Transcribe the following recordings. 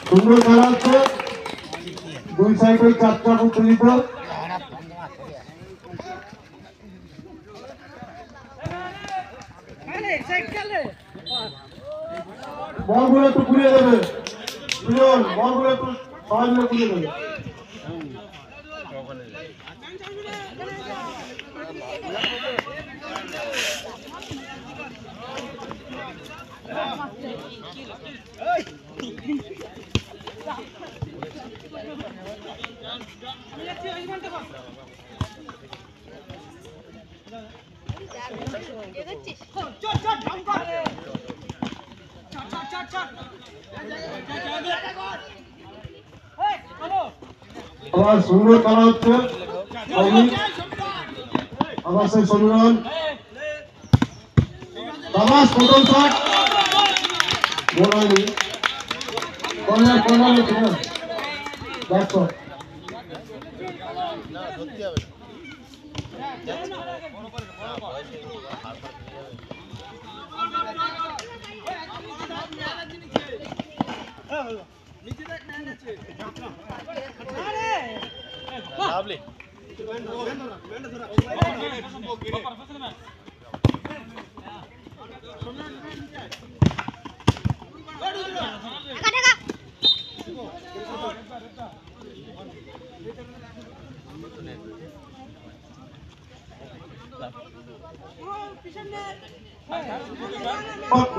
সুন্দর খেলা হচ্ছে, দুই সাইডে চারটা উত্তেজিত। বলগুলো একটু ঘুরিয়ে দেবে, বলগুলো একটু সবাই মিলে ঘুরিয়ে দেবে। আবার সুন্দর খেলা হচ্ছে, আবার সেই সমীরণ প্রথম শট গোল হয়নি, কর্নার ব্যাক শট।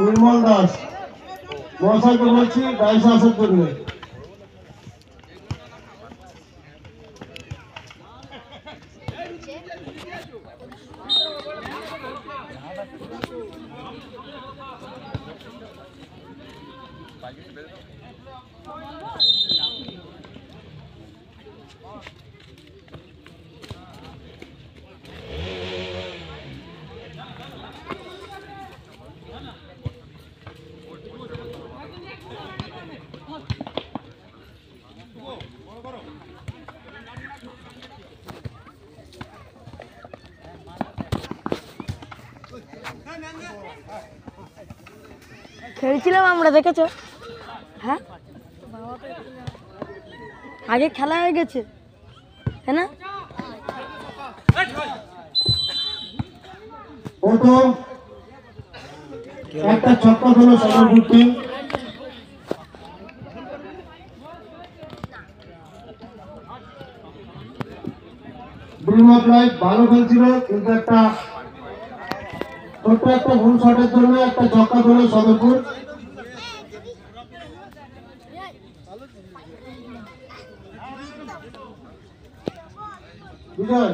নির্মল দাস মহাশয়কে বলছি গাইছে আসার জন্য। খেলছিলাম আমরা, দেখেছো? হ্যাঁ, আগে খেলা হয়ে গেছে, তাই না? একটা ছক্কা হলো সদরপুর ভালো খেলছিল, কিন্তু একটা ছোট্ট একটা ভুল শটের জন্য একটা ছক্কা হলো সদরপুর। বিজয়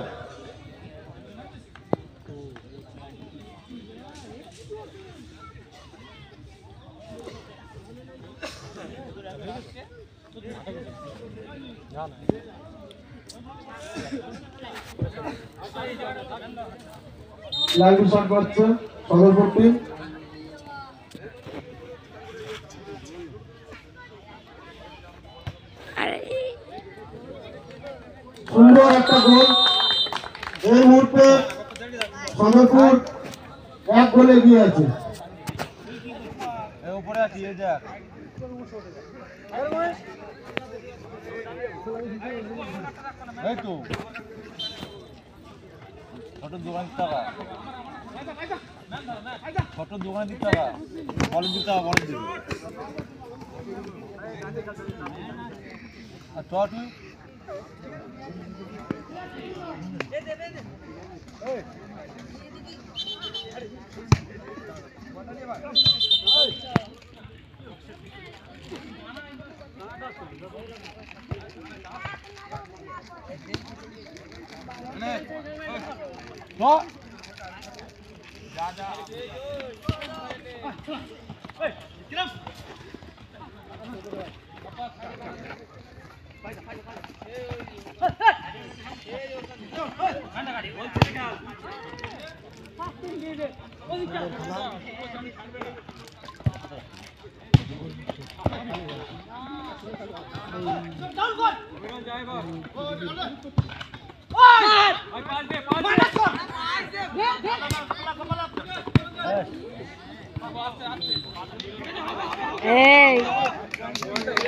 লাইভ শট করছে সদরপুর টিম। সুন্দর একটা গোল, এই মুহূর্তে সদরপুর এক গোলে এগিয়ে আছে। ছোট দোকানে দিতে টাকা বলে দিতে হবে, বলে দিবে আর চট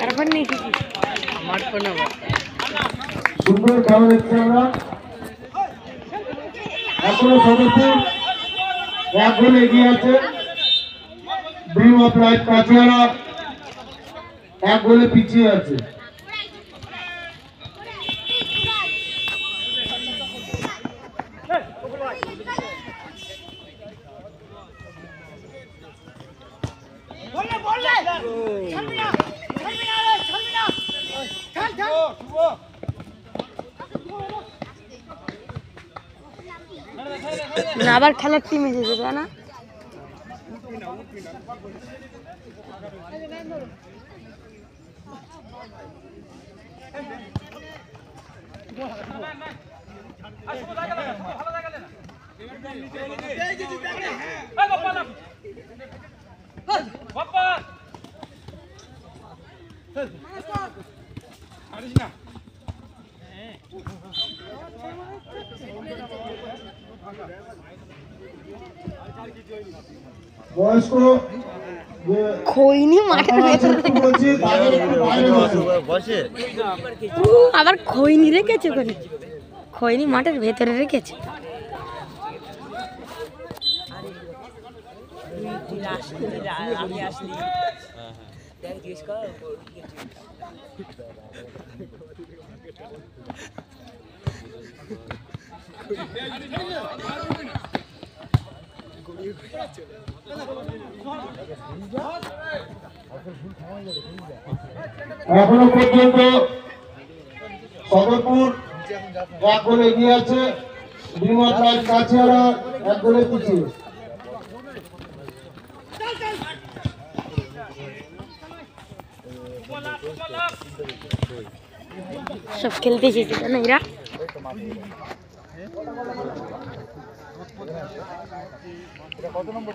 এখন নেই কিছু মাঠ কোনো সুন্দর খেলা দেখছি আমরা। এখনো সদরপুর 1 গোলে এগিয়ে আছে। ড্রিম অফ লাইফ কাছিয়াড়া 1 গোলে পিছিয়ে আছে। আবার খেলার টিম এসেছে তাই না? বয়স্ক খৈনি মাঠের ভেতরে আবার খৈনি রেখেছে ওখানে, খৈনি মাঠের ভেতরে রেখেছে। এখনো পর্যন্ত সদরপুর 1 গোলে এগিয়ে আছে। ড্রিম অফ লাইফ কাছিয়াড়া 1 গোলে পিছিয়ে। সব খেলতে এসেছে না এরা। কত নম্বর?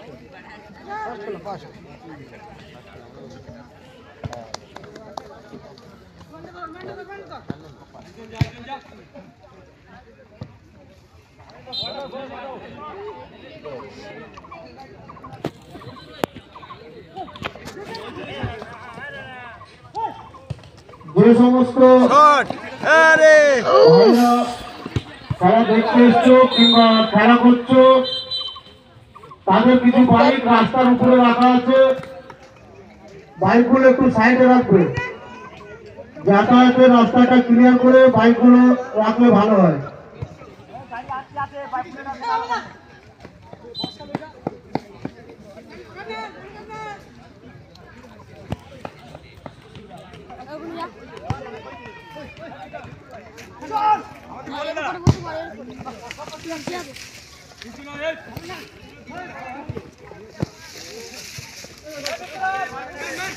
যে সমস্ত খেলা দেখতে এসছো কিংবা খেলা করছো তাদের কিছু বাইক রাস্তার উপরে রাখা আছে, বাইকগুলো একটু সাইডে রাখবে। যাতায়াতের রাস্তাটা ক্লিয়ার করে বাইকগুলো রাখলে ভালো হয়।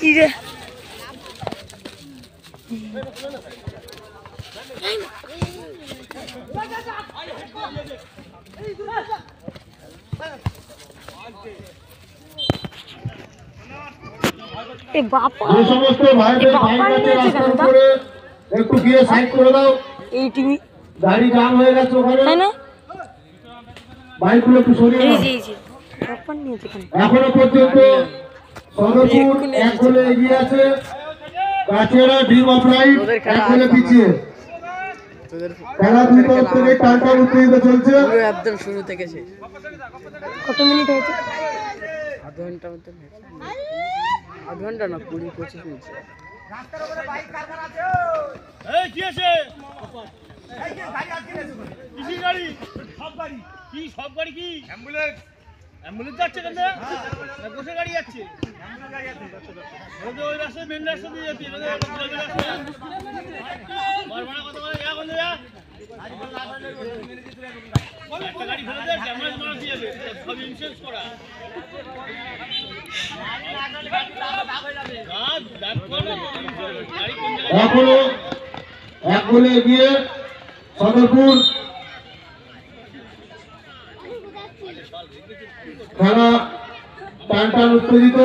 ইরে এ বাবা, যে সমস্ত ভাইদের বাইক আছে রাস্তার উপরে একটু গিয়ে সাইড করে দাও। এই টিভি গাড়ি জাম হয়ে গেছে ওখানে, তাই না? বাইকগুলো একটু সরিয়ে এই দাও। যে এই যে বাপান নিয়েছে কেন? এখনো পর্যন্ত সদরপুর 1 গোলে এগিয়ে আছে। কাছিয়াড়া ড্রিম অফ লাইফ 1 গোলে পিছিয়ে। খেলা ভিতর থেকে টানটা উত্তেজিত চলছে। একদম শুরু থেকে শেষ। কত মিনিট হয়েছে? আধ ঘন্টার মতো আধ ঘন্টা না 20-25 মিনিট। কি আছে? গাড়ি সব গাড়ি কি সব গাড়ি কি অ্যাম্বুলেন্স অ্যাম্বুলেন্স যাচ্ছে কেন? বসে গাড়ি যাচ্ছে। ওই রাস্তায় মেন রাস্তা দিয়ে যাচ্ছে। কত বলে যা বন্ধু যা একটা গাড়ি ফেলে দেয়, ক্যামেরা মারা দিয়ে যাবে, সব ইন্স্যুরেন্স করা। এখনো 1 গোলে এগিয়ে সদরপুর। খেলা টান উত্তেজিত।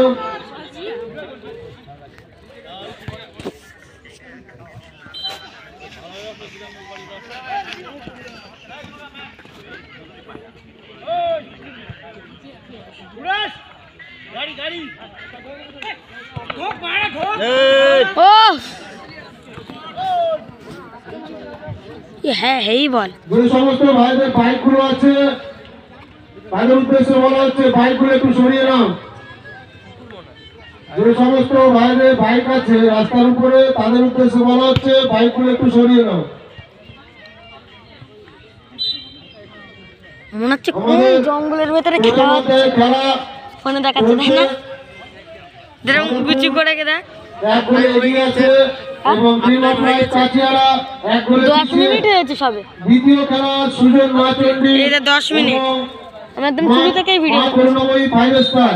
গাড়ি গাড়ি ও হ্যাঁ হেই বল। যে সমস্ত ভাইদের বাইকগুলো আছে তাদের উদ্দেশ্যে বলা হচ্ছে বাইকগুলো একটু সরিয়ে নাও। যে সমস্ত ভাইদের বাইক আছে রাস্তার উপরে তাদের উদ্দেশ্যে বলা হচ্ছে বাইকগুলো একটু সরিয়ে নাও। মনে হচ্ছে কোন জঙ্গলের ভেতরে খেলা হচ্ছে, খেলা ফোনে দেখাচ্ছে তাই না? যেরকম গুচি করে কে দেখ। এক গোলে এগিয়ে আছে এবং ড্রিম অফ লাইফ কাচিয়ারা এক গোলে 10 পিছিয়ে। মিনিট হয়েছে সবে। দ্বিতীয় খেলা সুজন মাচন্ডি এই যে 10 মিনিট। আমি একদম শুরু থেকেই ভিডিও করছি। করুণাময়ী 5 স্টার।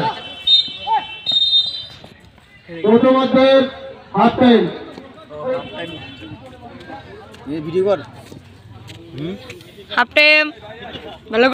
প্রথমার্ধের হাফ টাইম। হাফ টাইম ভালো